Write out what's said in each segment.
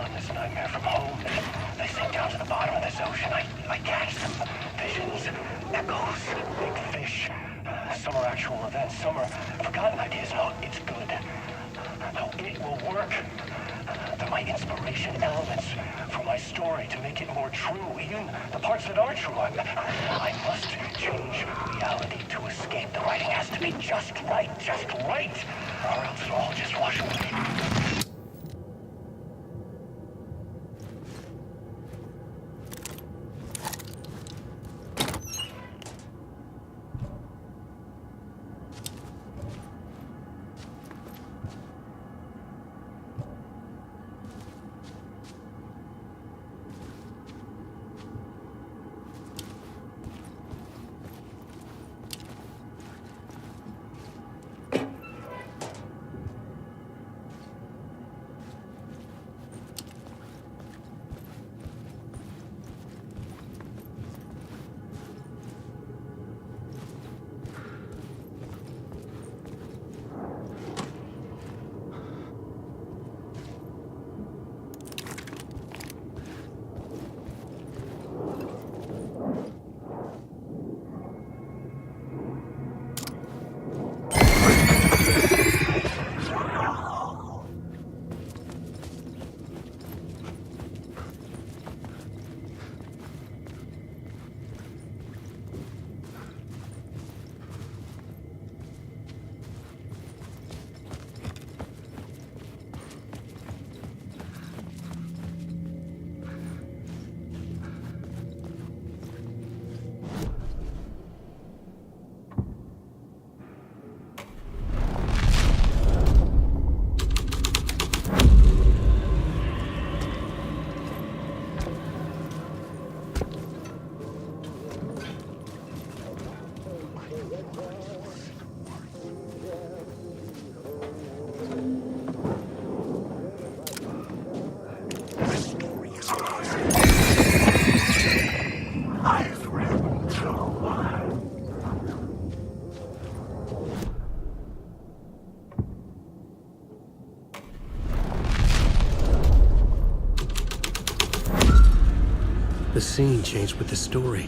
telling this nightmare from home. They sink down to the bottom of this ocean. I catch them. Visions, echoes, big fish. Some are actual events, some are forgotten ideas. No, it's good. No, it will work. They're my inspiration, elements from my story to make it more true, even the parts that are true. I must change reality to escape. The writing has to be just right, or else it'll all just wash away. The scene changed with the story.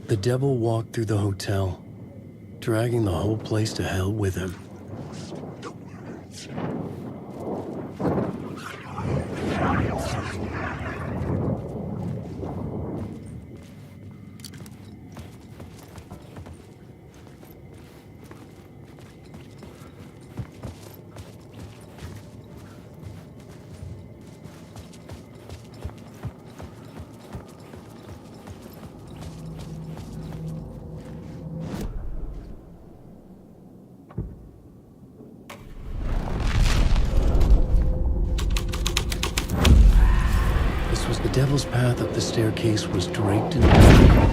The devil walked through the hotel, dragging the whole place to hell with him. this was the devil's path up the staircase was draped in blood.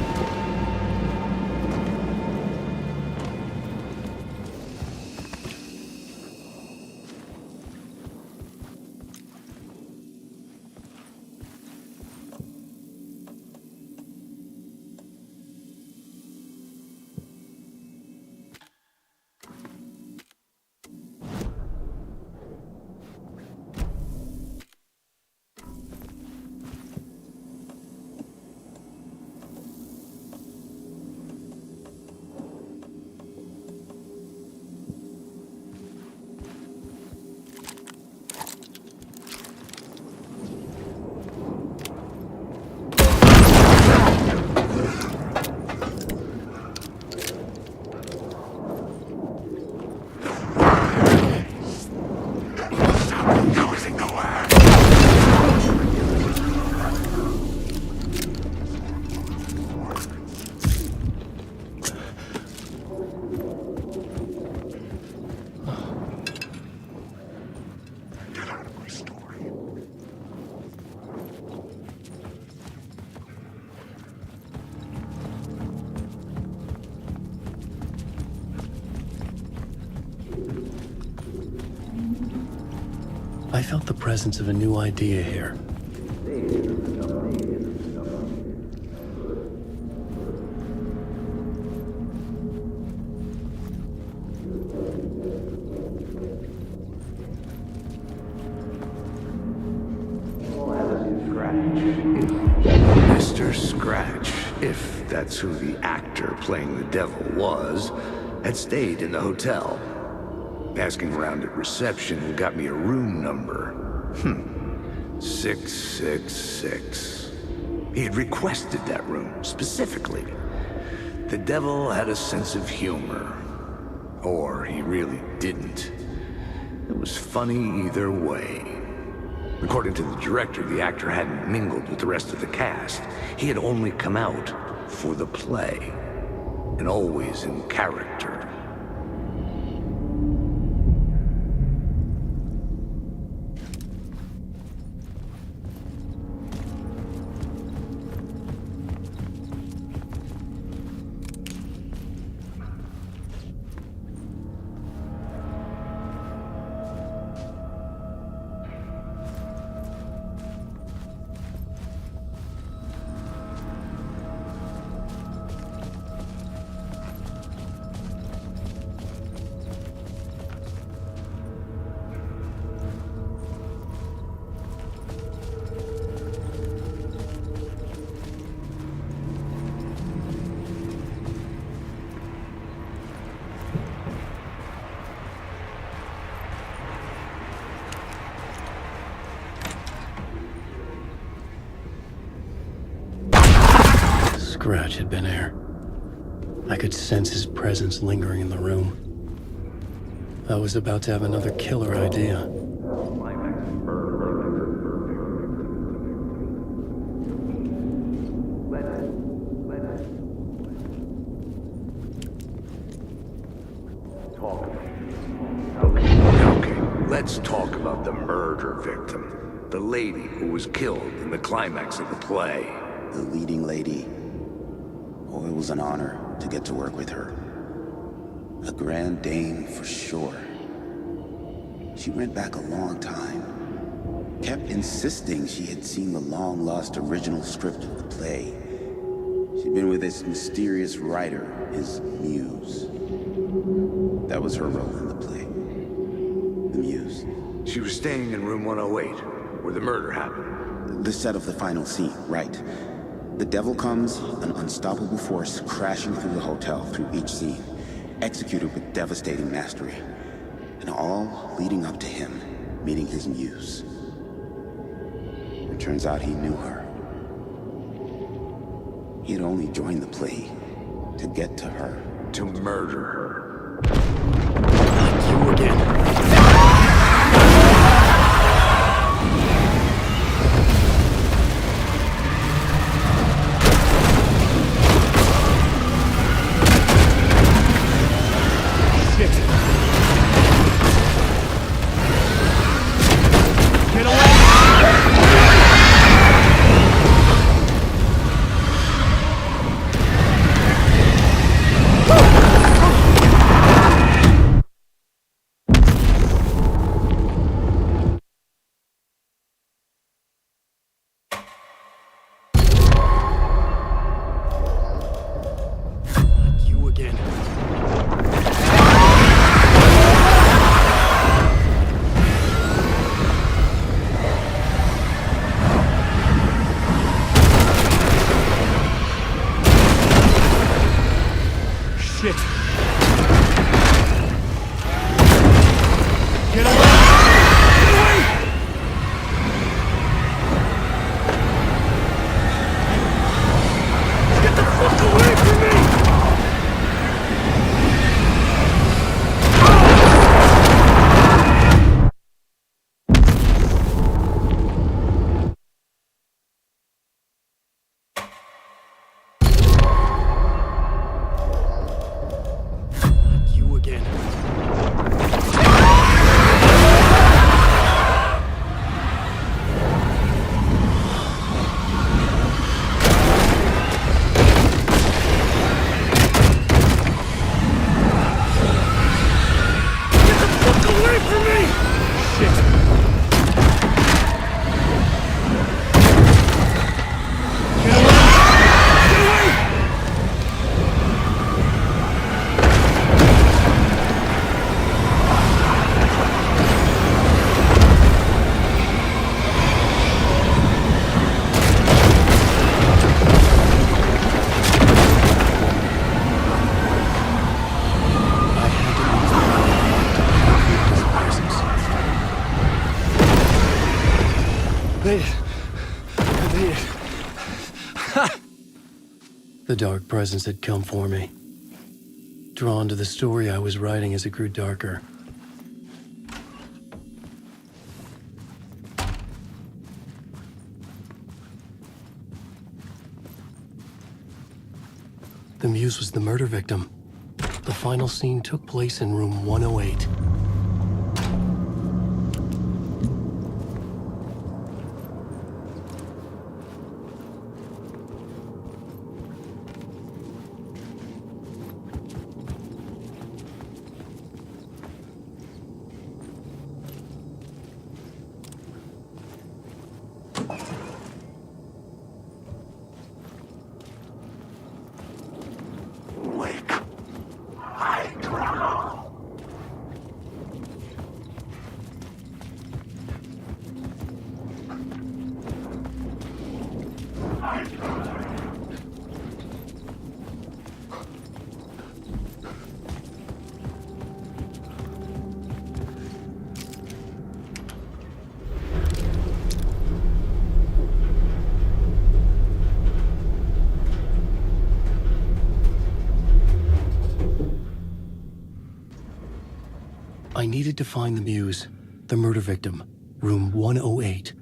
I felt the presence of a new idea here. Mr. Scratch, if that's who the actor playing the devil was, had stayed in the hotel. Asking around at reception got me a room number. 666. He had requested that room, specifically. The devil had a sense of humor. Or he really didn't. It was funny either way. According to the director, the actor hadn't mingled with the rest of the cast. He had only come out for the play. And always in character. Scratch had been here. I could sense his presence lingering in the room. I was about to have another killer idea. Okay, let's talk about the murder victim. The lady who was killed in the climax of the play. The leading lady. Oh, it was an honor to get to work with her. A grand dame for sure. She went back a long time. Kept insisting she had seen the long-lost original script of the play. She'd been with this mysterious writer, his muse. That was her role in the play. The muse. She was staying in room 108, where the murder happened. The set of the final scene, right. The devil comes, an unstoppable force crashing through the hotel through each scene, executed with devastating mastery, and all leading up to him meeting his muse. It turns out he knew her. He had only joined the play to get to her. To murder her. You again. Made it. I made it. The dark presence had come for me. Drawn to the story I was writing as it grew darker. The Muse was the murder victim. The final scene took place in room 108. I needed to find the Muse, the murder victim, room 108.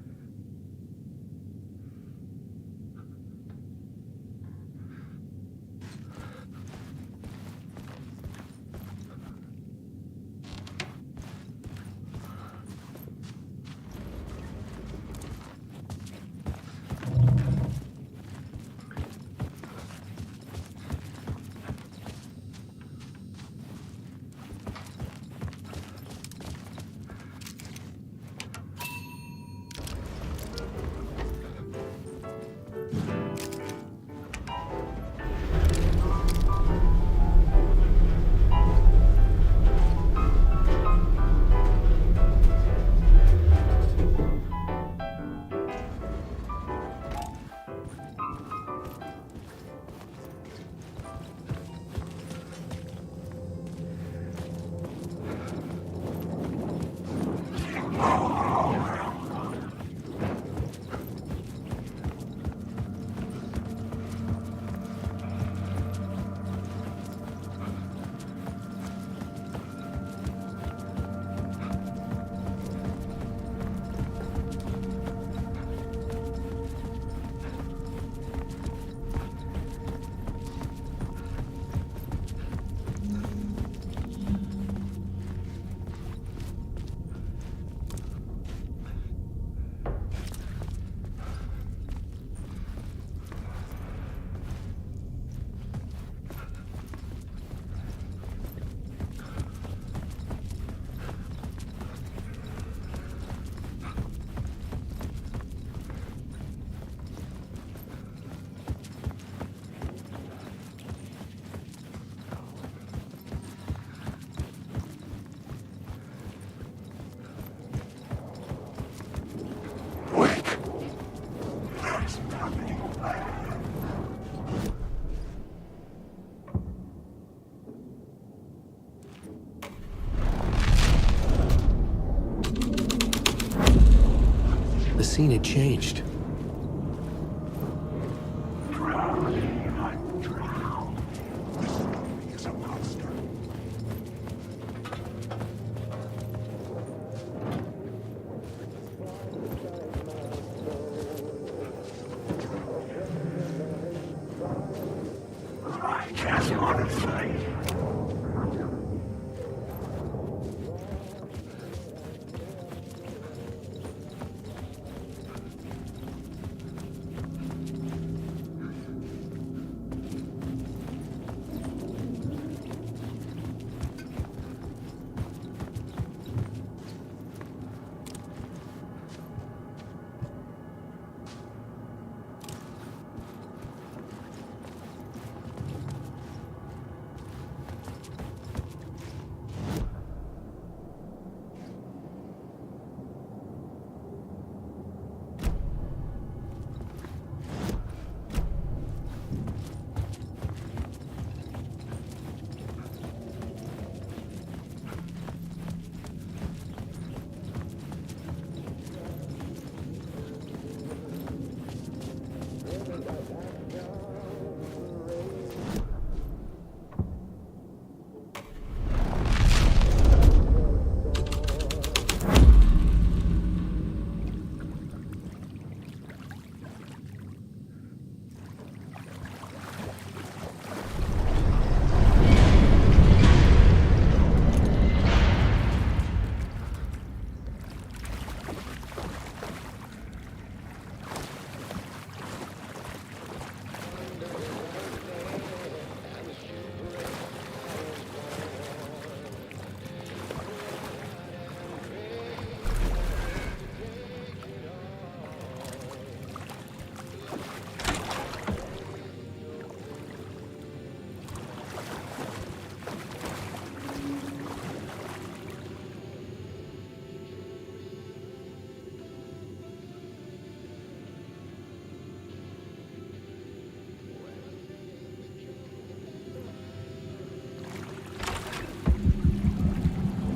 The scene had changed.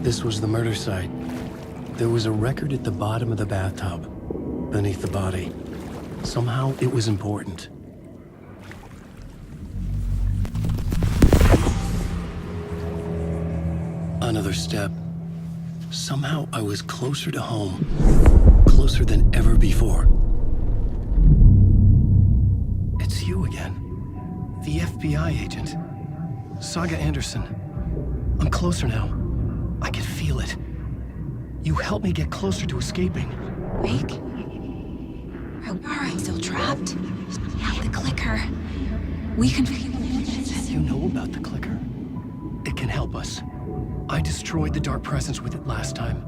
This was the murder site. There was a record at the bottom of the bathtub, beneath the body. Somehow it was important. Another step. Somehow I was closer to home. Closer than ever before. It's you again. The FBI agent. Saga Anderson. I'm closer now. I can feel it. You helped me get closer to escaping. Wake? Are I still trapped? Yeah, the clicker. We can... You know about the clicker? It can help us. I destroyed the dark presence with it last time.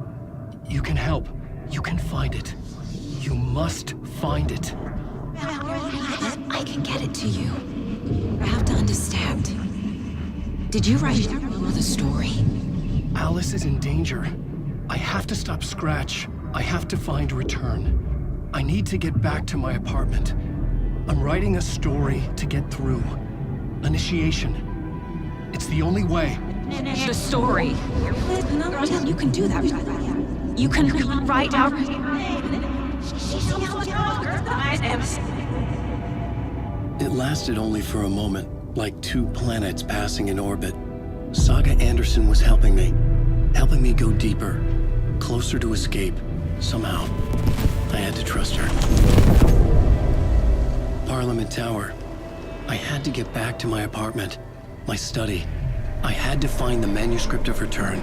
You can help. You can find it. You must find it. I can get it to you. I have to understand. Did you write the story? Alice is in danger. I have to stop Scratch. I have to find Return. I need to get back to my apartment. I'm writing a story to get through. Initiation. It's the only way. The story. You can do that. You can write out... It lasted only for a moment, like two planets passing in orbit. Saga Anderson was helping me go deeper, closer to escape, somehow. I had to trust her. Parliament Tower. I had to get back to my apartment, my study. I had to find the manuscript of Return.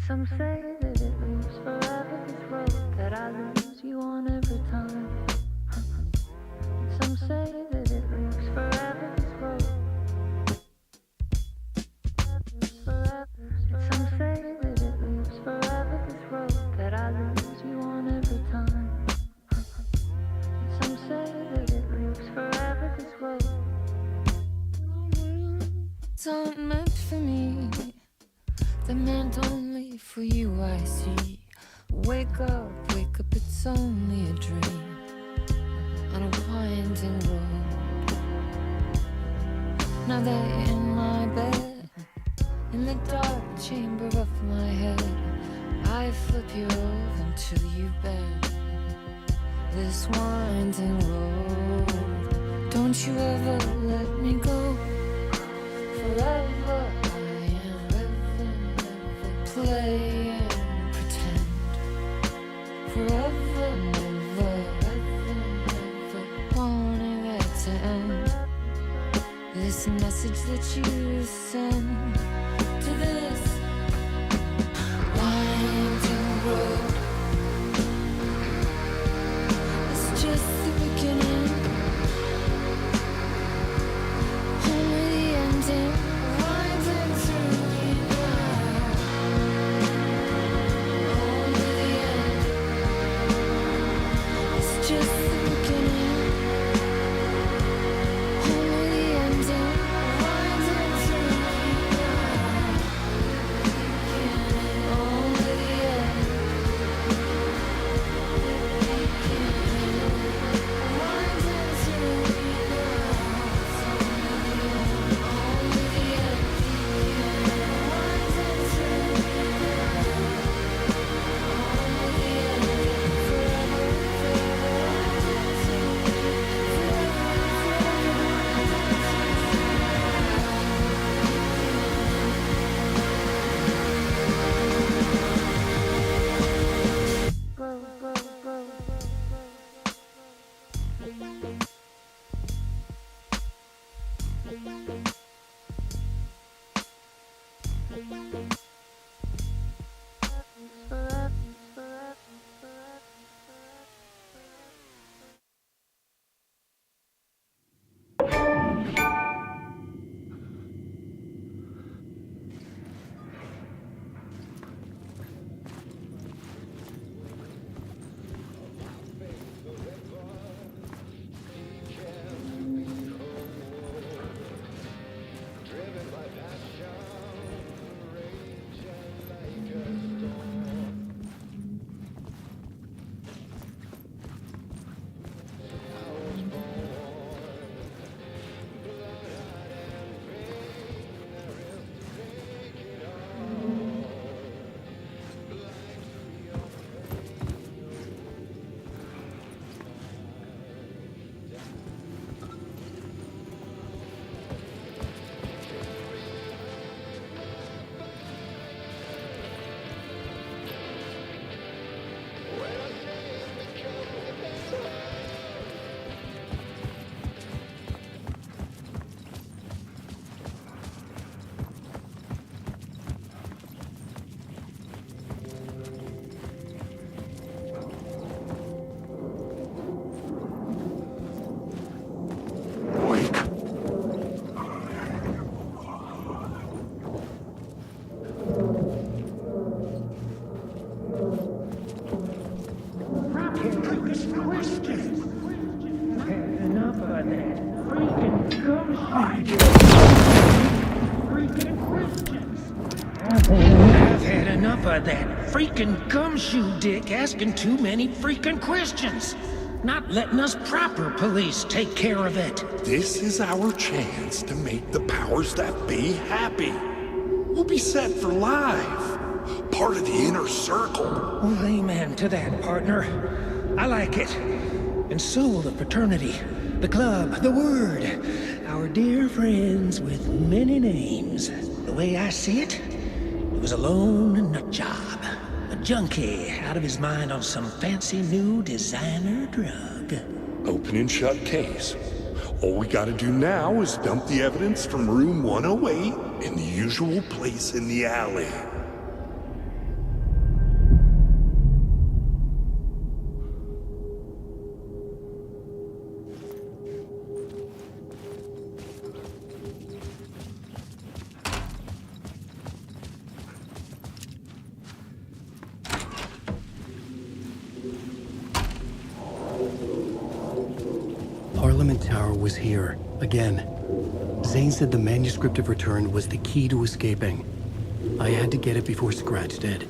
Some say that it moves forever, this road that I lose you on every time. Some say that it moves forever, this road. Forever. Some say that it moves forever, this road that I lose you on every time. Some say that it moves forever, this road. It's not meant for me. They're meant only for you, I see. Wake up, it's only a dream on a winding road. Now they're in my bed, in the dark chamber of my head. I flip you over until you bend this winding road. Don't you ever let me go. Forever play and pretend. Forever, never, wanting it to end. This message that you send to this winding road. It's just the beginning, only the ending. Winding through the night. Just the beginning, only the ending. Winding through the night, only the end. Winding through the night, only the end. Winding through the night, only the end. Forever. enough of that freaking gumshoe dick asking too many freaking questions. Not letting us proper police take care of it. This is our chance to make the powers that be happy. We'll be set for life. Part of the inner circle. Well, amen to that, partner. I like it. And so will the fraternity, the club, the word. Our dear friends with many names. The way I see it, it was a lone nut job. A junkie out of his mind on some fancy new designer drug. Open and shut case. All we gotta do now is dump the evidence from room 108 in the usual place in the alley. Parliament Tower was here, again. Zane said the manuscript of Return was the key to escaping. I had to get it before Scratch did.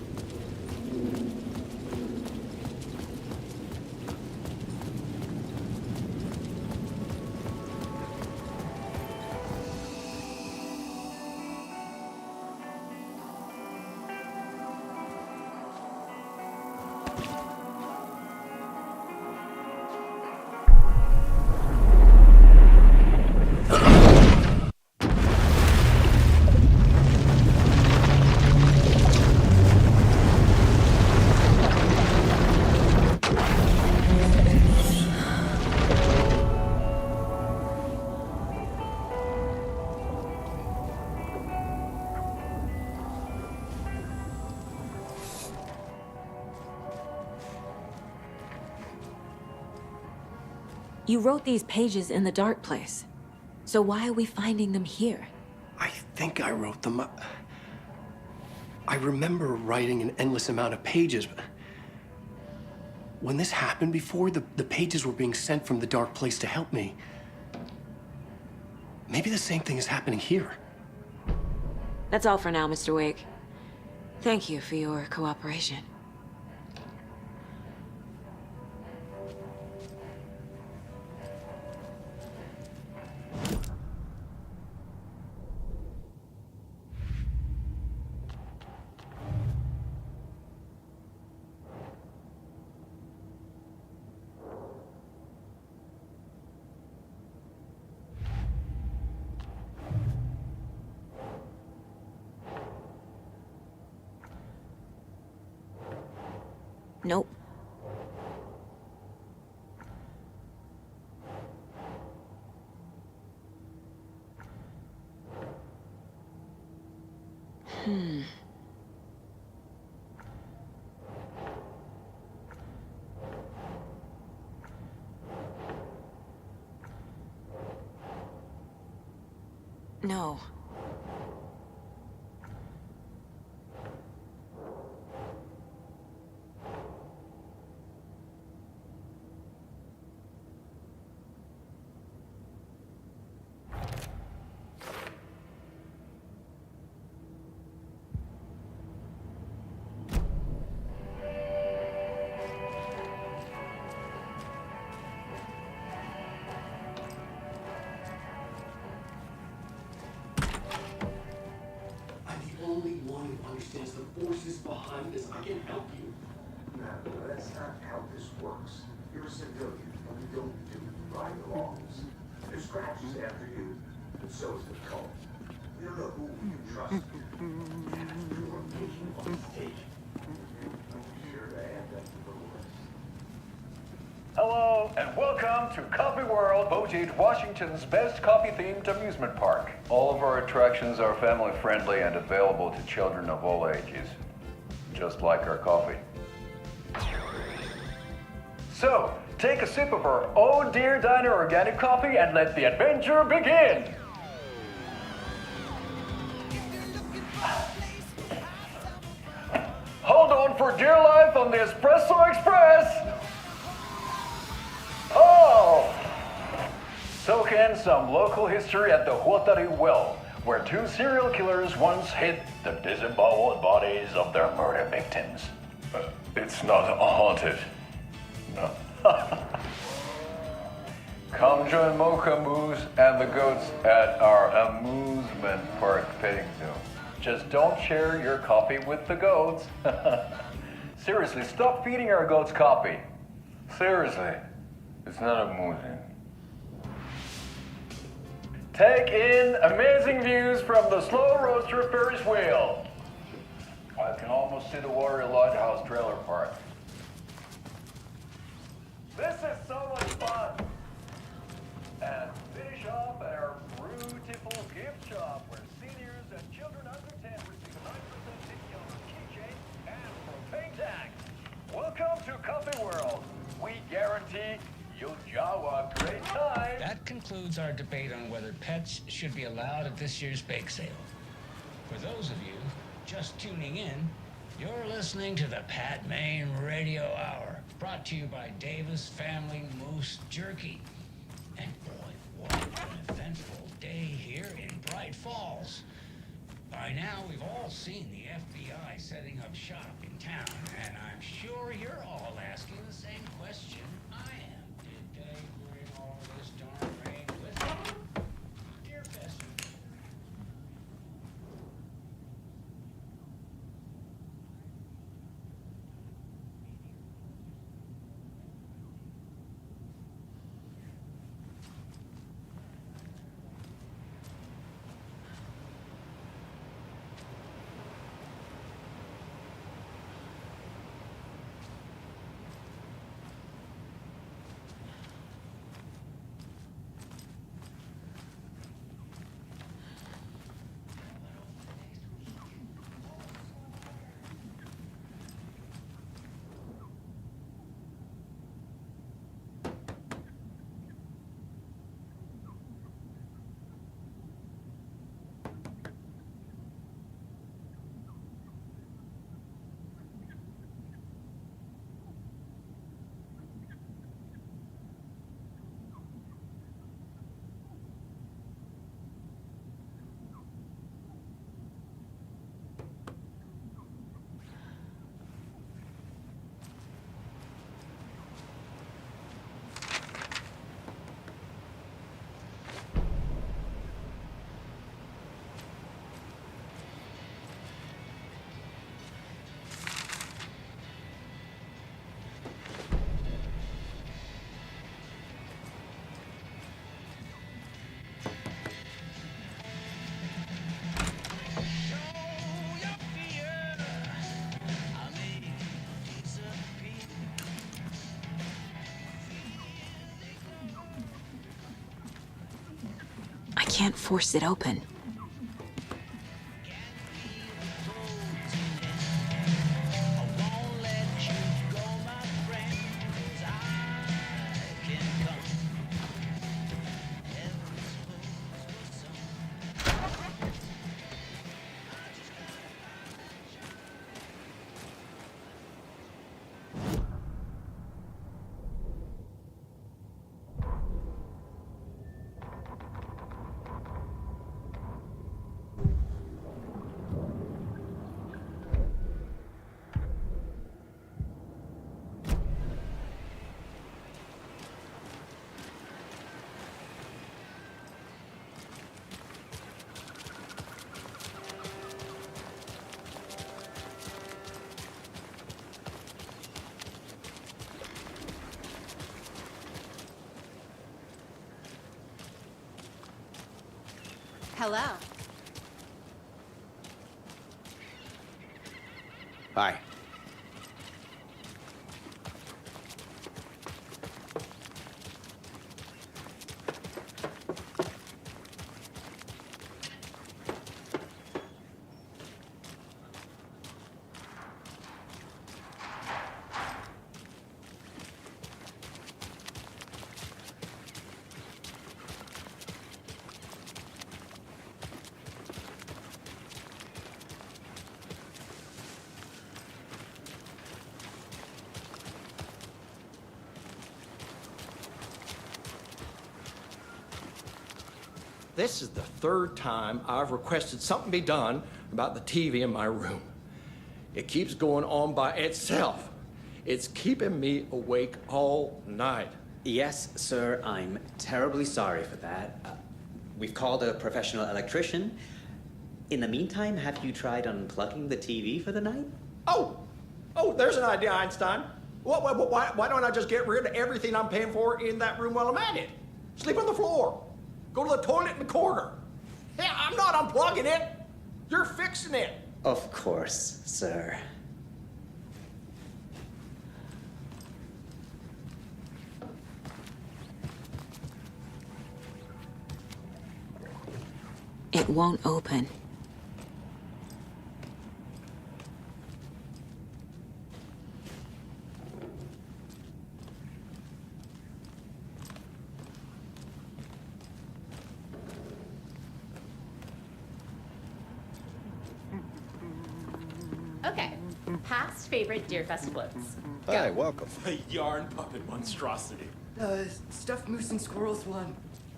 You wrote these pages in the dark place. So why are we finding them here? I think I wrote them up. I remember writing an endless amount of pages, but when this happened before, the pages were being sent from the dark place to help me. Maybe the same thing is happening here. That's all for now, Mr. Wake. Thank you for your cooperation. Nope. No. Understands the forces behind this. I can help you. No, that's not how this works. You're a civilian, and we don't do right wrongs. The Scratch is after you, and so is the cult. We don't know who we can trust. You're a patient on stage. I'm sure to add that to the list. Hello, and welcome to Coffee World, voted Washington's best coffee-themed amusement park. All of our attractions are family-friendly and available to children of all ages, just like our coffee. So, take a sip of our Oh Dear Diner organic coffee and let the adventure begin! Hold on for dear life on the Espresso Express! Oh! Soak in some local history at the Huatari Well, where two serial killers once hid the disemboweled bodies of their murder victims. It's not haunted. No. Come join Mocha Moose and the goats at our amusement park petting zoo. Just don't share your coffee with the goats. Seriously, stop feeding our goats coffee. Seriously, it's not amusing. Take in amazing views from the Slow Roaster Ferris wheel. I can almost see the Warrior Lighthouse trailer park. This is so much fun. And finish off at our beautiful gift shop where seniors and children under 10 receive a 9% discount on keychains and propane tank. Welcome to Coffee World. We guarantee you'll jaw a great time. That concludes our debate on whether pets should be allowed at this year's bake sale. For those of you just tuning in, you're listening to the Pat Maine Radio Hour, brought to you by Davis Family Moose Jerky. And boy, what an eventful day here in Bright Falls. By now, we've all seen the FBI setting up shop in town, and I'm sure you're all asking the same question I am. Did they bring all this darn rain with them? Dear Fester. I can't force it open. Hello. Hi. This is the third time I've requested something be done about the TV in my room. It keeps going on by itself. It's keeping me awake all night. Yes, sir, I'm terribly sorry for that. We've called a professional electrician. In the meantime, have you tried unplugging the TV for the night? Oh, there's an idea, Einstein. Why don't I just get rid of everything I'm paying for in that room while I'm at it? Sleep on the floor. Go to the toilet in the corner. Yeah, I'm not unplugging it. You're fixing it. Of course, sir. It won't open. Okay. Past favorite Deerfest floats. Hi, welcome. A yarn puppet monstrosity. Stuffed moose and squirrels one.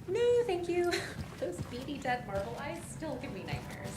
No, thank you. Those beady dead marble eyes still give me nightmares.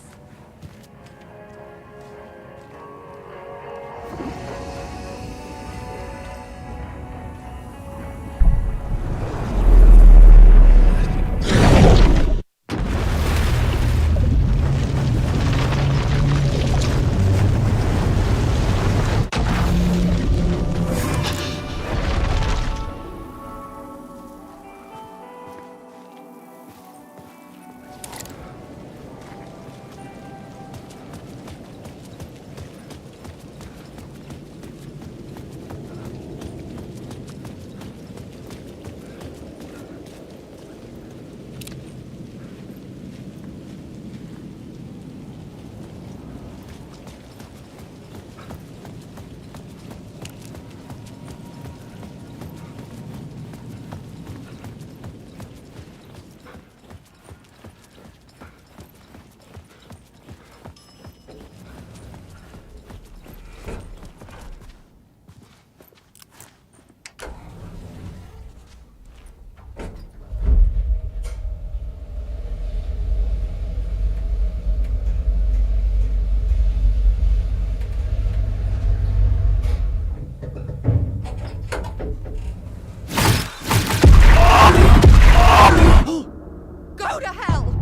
Go to hell!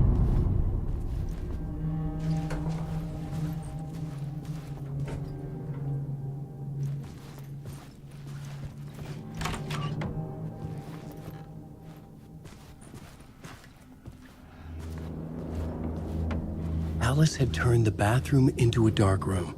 Alice had turned the bathroom into a dark room.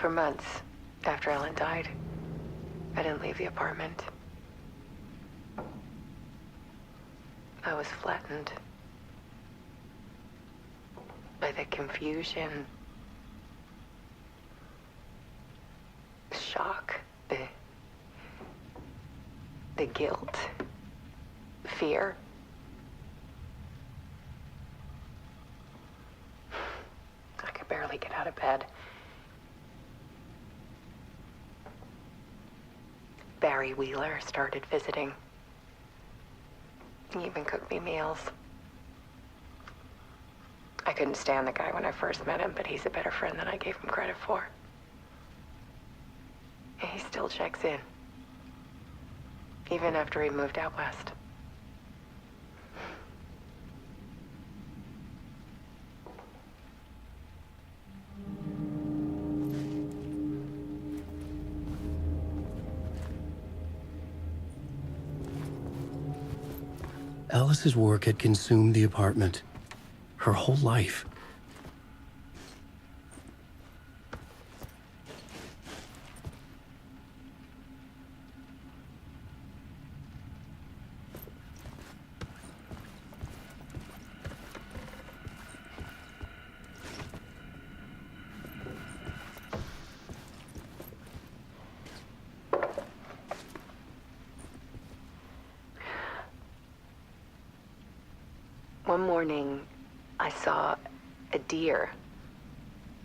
For months after Ellen died, I didn't leave the apartment. I was flattened by the confusion, shock, the guilt, fear. I could barely get out of bed. Barry Wheeler started visiting. He even cooked me meals. I couldn't stand the guy when I first met him, but he's a better friend than I gave him credit for. And he still checks in, even after he moved out west. Alice's work had consumed the apartment. Her whole life. One morning, I saw a deer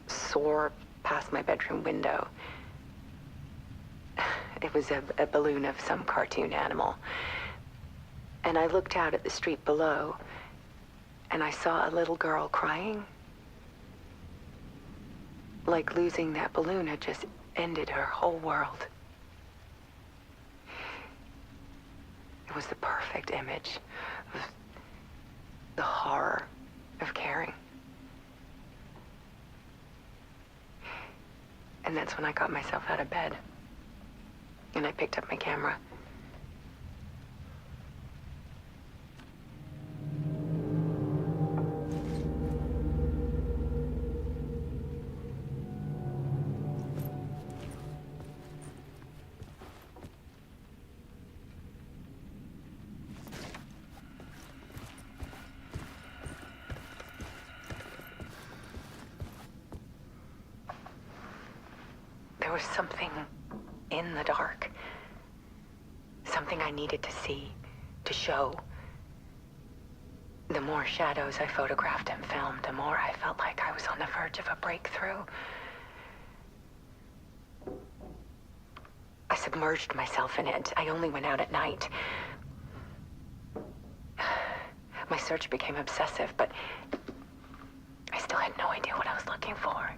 soar past my bedroom window. It was a balloon of some cartoon animal. And I looked out at the street below, and I saw a little girl crying. Like losing that balloon had just ended her whole world. It was the perfect image of the horror of caring. And that's when I got myself out of bed. And I picked up my camera. There was something in the dark. Something I needed to see, to show. The more shadows I photographed and filmed, the more I felt like I was on the verge of a breakthrough. I submerged myself in it. I only went out at night. My search became obsessive, but I still had no idea what I was looking for.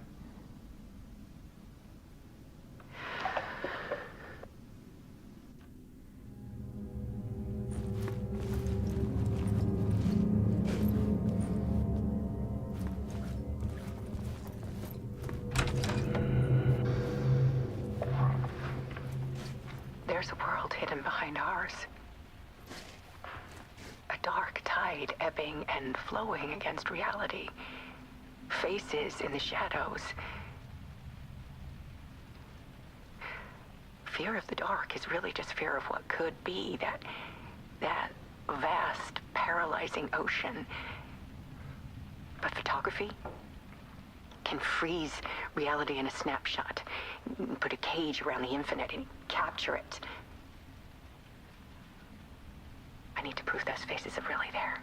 There's a world hidden behind ours. A dark tide ebbing and flowing against reality. Faces in the shadows. Fear of the dark is really just fear of what could be, that vast, paralyzing ocean. But photography can freeze reality in a snapshot, put a cage around the infinite and capture it. I need to prove those faces are really there.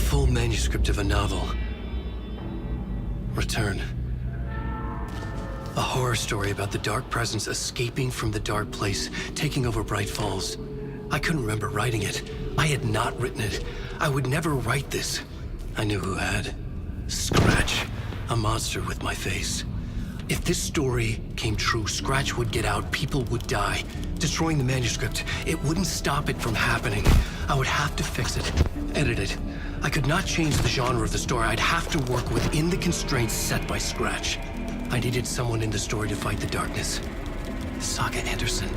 full manuscript of a novel. Return. A horror story about the dark presence escaping from the dark place, taking over Bright Falls. I couldn't remember writing it. I had not written it. I would never write this. I knew who had. Scratch. A monster with my face. If this story came true, Scratch would get out, people would die. Destroying the manuscript, it wouldn't stop it from happening. I would have to fix it, edit it. I could not change the genre of the story. I'd have to work within the constraints set by Scratch. I needed someone in the story to fight the darkness. Saga Anderson.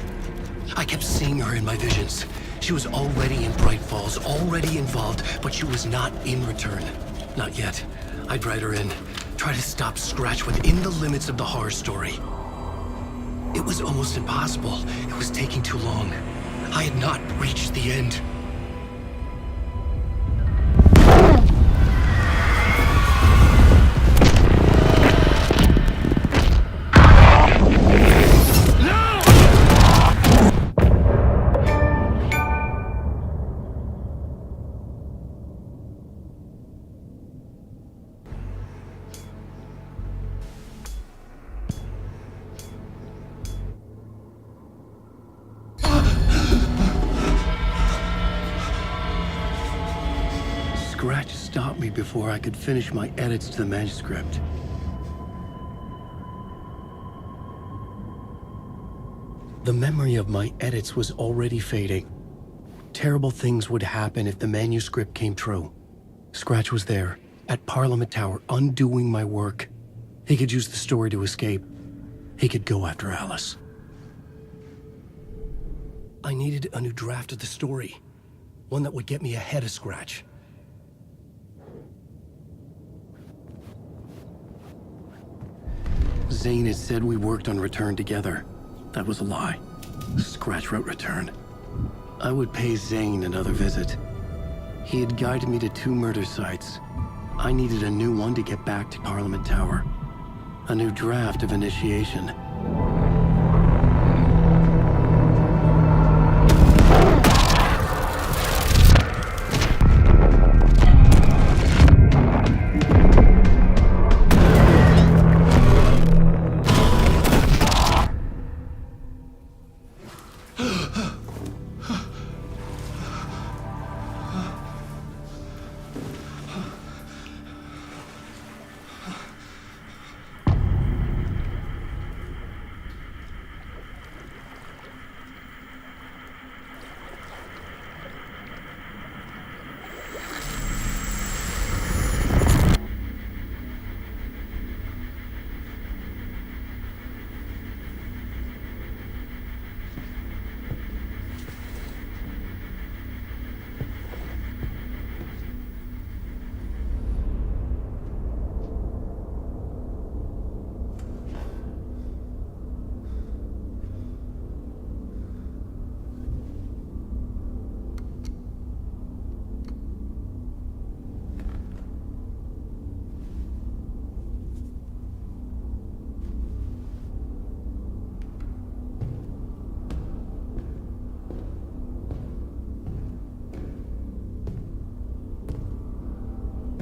I kept seeing her in my visions. She was already in Bright Falls, already involved, but she was not in Return. Not yet. I'd write her in. Try to stop Scratch within the limits of the horror story. It was almost impossible. It was taking too long. I had not reached the end. Scratch stopped me before I could finish my edits to the manuscript. The memory of my edits was already fading. Terrible things would happen if the manuscript came true. Scratch was there, at Parliament Tower, undoing my work. He could use the story to escape. He could go after Alice. I needed a new draft of the story. One that would get me ahead of Scratch. Zane had said we worked on Return together. That was a lie. Scratch wrote Return. I would pay Zane another visit. He had guided me to 2 murder sites. I needed a new one to get back to Parliament Tower. A new draft of Initiation.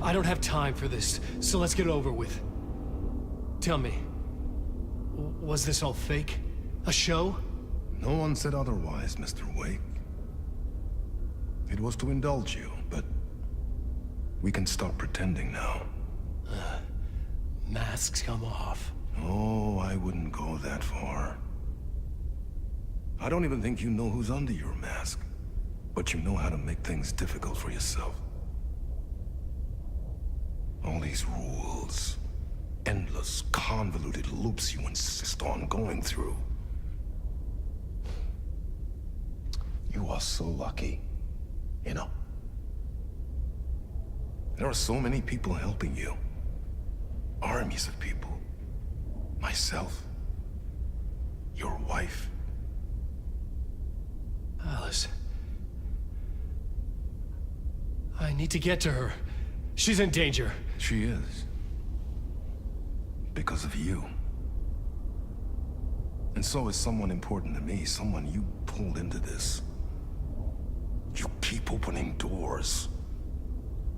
I don't have time for this, so let's get it over with. Tell me, was this all fake? A show? No one said otherwise, Mr. Wake. It was to indulge you, but we can stop pretending now. Masks come off. Oh, I wouldn't go that far. I don't even think you know who's under your mask, but you know how to make things difficult for yourself. All these rules, endless, convoluted loops you insist on going through. You are so lucky, you know. There are so many people helping you. Armies of people. Myself. Your wife. Alice. I need to get to her. She's in danger. She is. Because of you. And so is someone important to me, someone you pulled into this. You keep opening doors.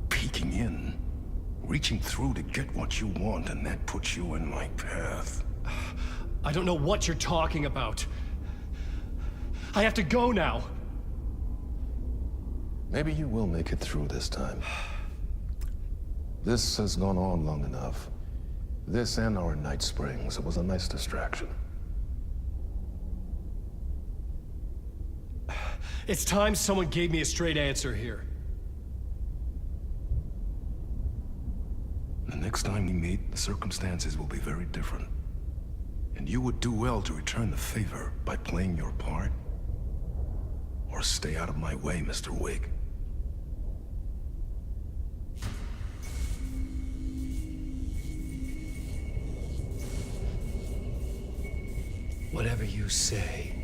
Peek sneaking in, reaching through to get what you want, and that puts you in my path. I don't know what you're talking about. I have to go now. Maybe you will make it through this time. This has gone on long enough. This and our Night Springs. It was a nice distraction. It's time someone gave me a straight answer here. The next time we meet, the circumstances will be very different. And you would do well to return the favor by playing your part. Or stay out of my way, Mr. Wig. Whatever you say.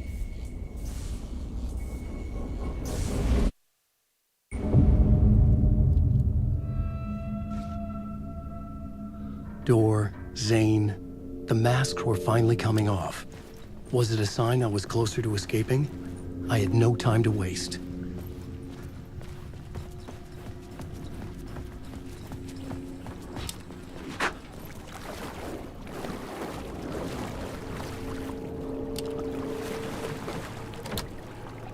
Door, Zane, the masks were finally coming off. Was it a sign I was closer to escaping? I had no time to waste.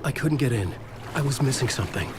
I couldn't get in. I was missing something.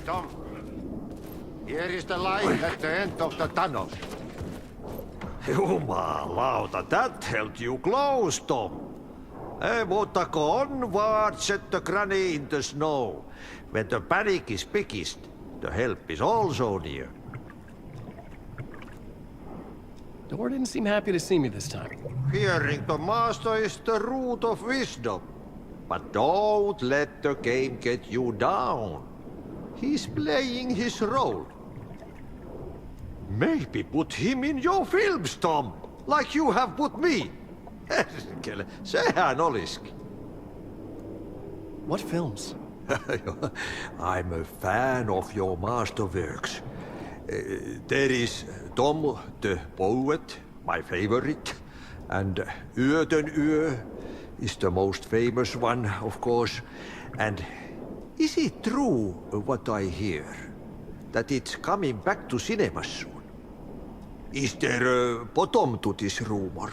Tom, here is the light at the end of the tunnel. Jumalauta, that held you close, Tom. Mutta onward, said the granny in the snow. When the panic is biggest, the help is also near. Door didn't seem happy to see me this time. Hearing the master is the root of wisdom. But don't let the game get you down. He's playing his role. Maybe put him in your films, Tom, like you have put me. Sehän olisikin. What films? I'm a fan of your masterworks. There is Tom the Poet, my favorite, and Yöden Yö is the most famous one, of course. And is it true what I hear, that it's coming back to cinemas soon? Is there a bottom to this rumor?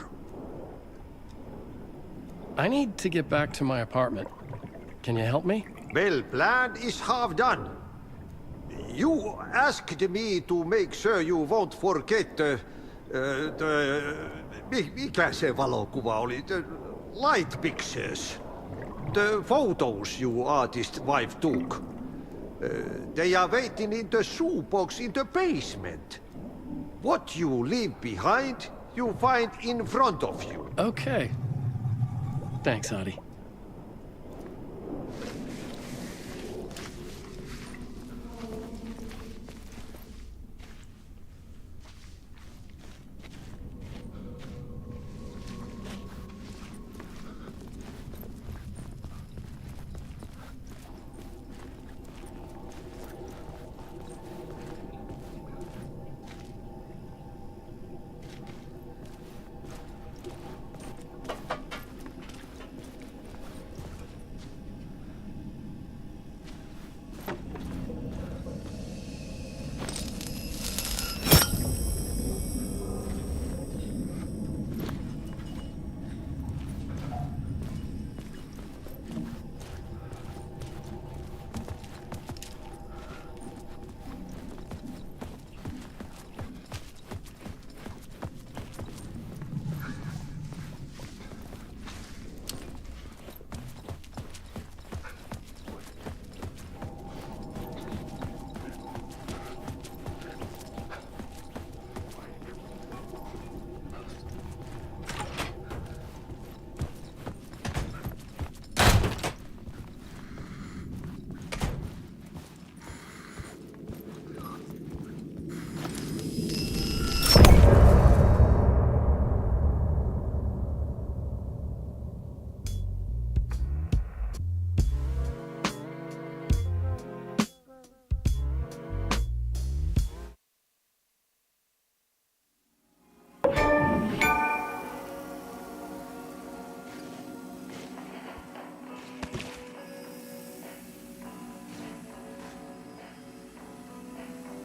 I need to get back to my apartment. Can you help me? Well, plan is half done. You asked me to make sure you won't forget mikä se valokuva oli? The light pictures. The photos your artist wife took. They are waiting in the shoebox in the basement. What you leave behind, you find in front of you. Okay. Thanks, Adi.